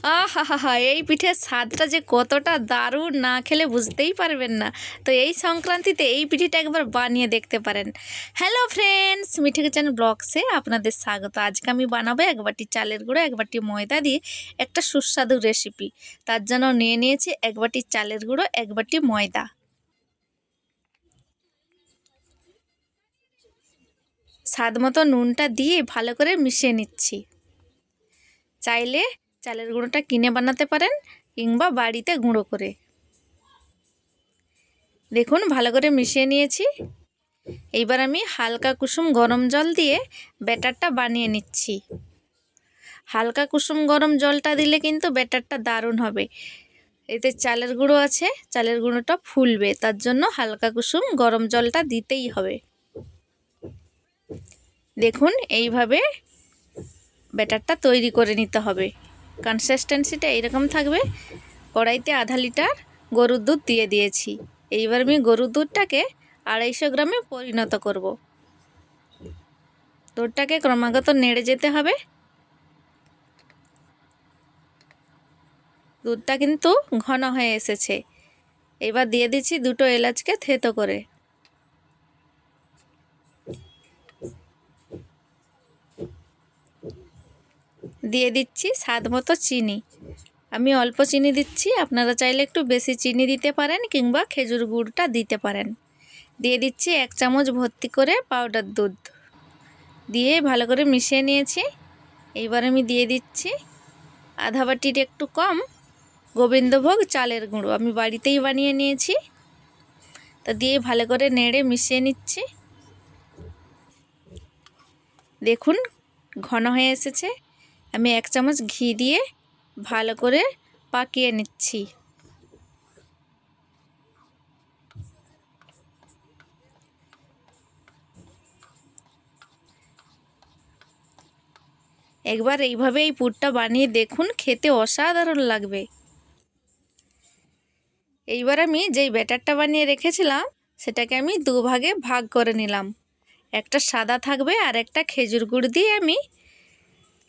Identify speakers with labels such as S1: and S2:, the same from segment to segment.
S1: আহা! এই পিঠের স্বাদটা যে কতটা দারুণ, না খেলে বুঝতেই পারবেন না। তো এই সংক্রান্তিতে এই পিঠেটা একবার বানিয়ে দেখতে পারেন। হ্যালো ফ্রেন্ডস, মিঠি কিচেন ব্লগসে আপনাদের স্বাগত। আজকে আমি বানাবো এক বাটি চালের গুঁড়ো, এক বাটি ময়দা দিয়ে একটা সুস্বাদু রেসিপি। তার জন্য নিয়ে নিয়েছি এক বাটি চালের গুঁড়ো, এক বাটি ময়দা। স্বাদ মতো নুনটা দিয়ে ভালো করে মিশিয়ে নিচ্ছি। চাইলে চালের গুঁড়োটা কিনে বানাতে পারেন কিংবা বাড়িতে গুঁড়ো করে। দেখুন ভালো করে মিশিয়ে নিয়েছি। এইবার আমি হালকা কুসুম গরম জল দিয়ে ব্যাটারটা বানিয়ে নিচ্ছি। হালকা কুসুম গরম জলটা দিলে কিন্তু ব্যাটারটা দারুণ হবে। এতে চালের গুঁড়ো আছে, চালের গুঁড়োটা ফুলবে, তার জন্য হালকা কুসুম গরম জলটা দিতেই হবে। দেখুন এইভাবে ব্যাটারটা তৈরি করে নিতে হবে। কনসিস্টেন্সিটা এরকম থাকবে। কড়াইতে আধা লিটার গরুর দুধ দিয়ে দিয়েছি। এইবার আমি গরুর দুধটাকে 250 গ্রামে পরিণত করব। দুধটাকে ক্রমাগত নেড়ে যেতে হবে। দুধটা কিন্তু ঘন হয়ে এসেছে। এবার দিয়ে দিচ্ছি 2টো এলাচকে থেতো করে। দিয়ে দিচ্ছি স্বাদ মতো চিনি। আমি অল্প চিনি দিচ্ছি, আপনারা চাইলে একটু বেশি চিনি দিতে পারেন কিংবা খেজুর গুড়টা দিতে পারেন। দিয়ে দিচ্ছি 1 চামচ ভর্তি করে পাউডার দুধ দিয়ে ভালো করে মিশিয়ে নিয়েছি। এইবার আমি দিয়ে দিচ্ছি আধা বাটির একটু কম গোবিন্দভোগ চালের গুঁড়ো, আমি বাড়িতেই বানিয়ে নিয়েছি। তা দিয়ে ভালো করে নেড়ে মিশিয়ে নিচ্ছি। দেখুন ঘন হয়ে এসেছে। আমি 1 চামচ ঘি দিয়ে ভালো করে পাকিয়ে নিচ্ছি। একবার এইভাবে এই পুরটা বানিয়ে দেখুন, খেতে অসাধারণ লাগবে। এইবার আমি যেই ব্যাটারটা বানিয়ে রেখেছিলাম সেটাকে আমি 2 ভাগে ভাগ করে নিলাম। একটা সাদা থাকবে আর একটা খেজুর গুড় দিয়ে আমি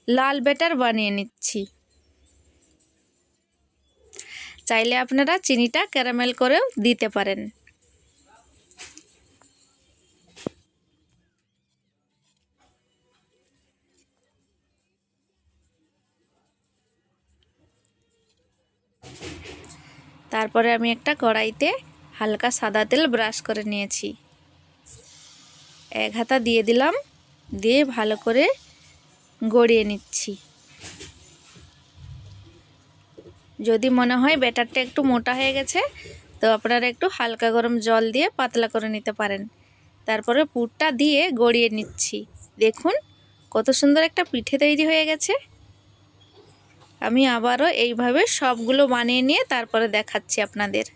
S1: লাল ব্যাটার বানিয়ে নিচ্ছি। চাইলে আপনারা চিনিটা ক্যারামেল করেও দিতে পারেন। তারপরে আমি একটা কড়াইতে হালকা সাদা তেল ব্রাশ করে নিয়েছি। 1 হাতা দিয়ে দিলাম, দিয়ে ভালো করে গড়িয়ে নিচ্ছি। যদি মনে হয় ব্যাটারটা একটু মোটা হয়ে গেছে তো আপনারা একটু হালকা গরম জল দিয়ে পাতলা করে নিতে পারেন। তারপরে পুরটা দিয়ে গড়িয়ে নিচ্ছি। দেখুন কত সুন্দর একটা পিঠে তৈরি হয়ে গেছে। আমি আবারও এইভাবে সবগুলো বানিয়ে নিয়ে তারপরে দেখাচ্ছি আপনাদের।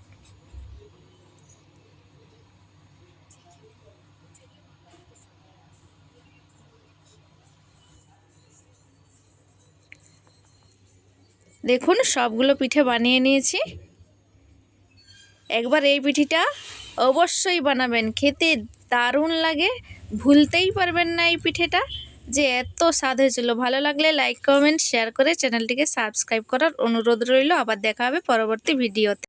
S1: দেখুন সবগুলো পিঠে বানিয়ে নিয়েছি। একবার এই পিঠিটা অবশ্যই বানাবেন, খেতে দারুণ লাগে, ভুলতেই পারবেন না এই পিঠেটা যে এত স্বাদ হয়েছিল। ভালো লাগলে লাইক কমেন্ট শেয়ার করে চ্যানেলটিকে সাবস্ক্রাইব করার অনুরোধ রইল। আবার দেখা হবে পরবর্তী ভিডিওতে।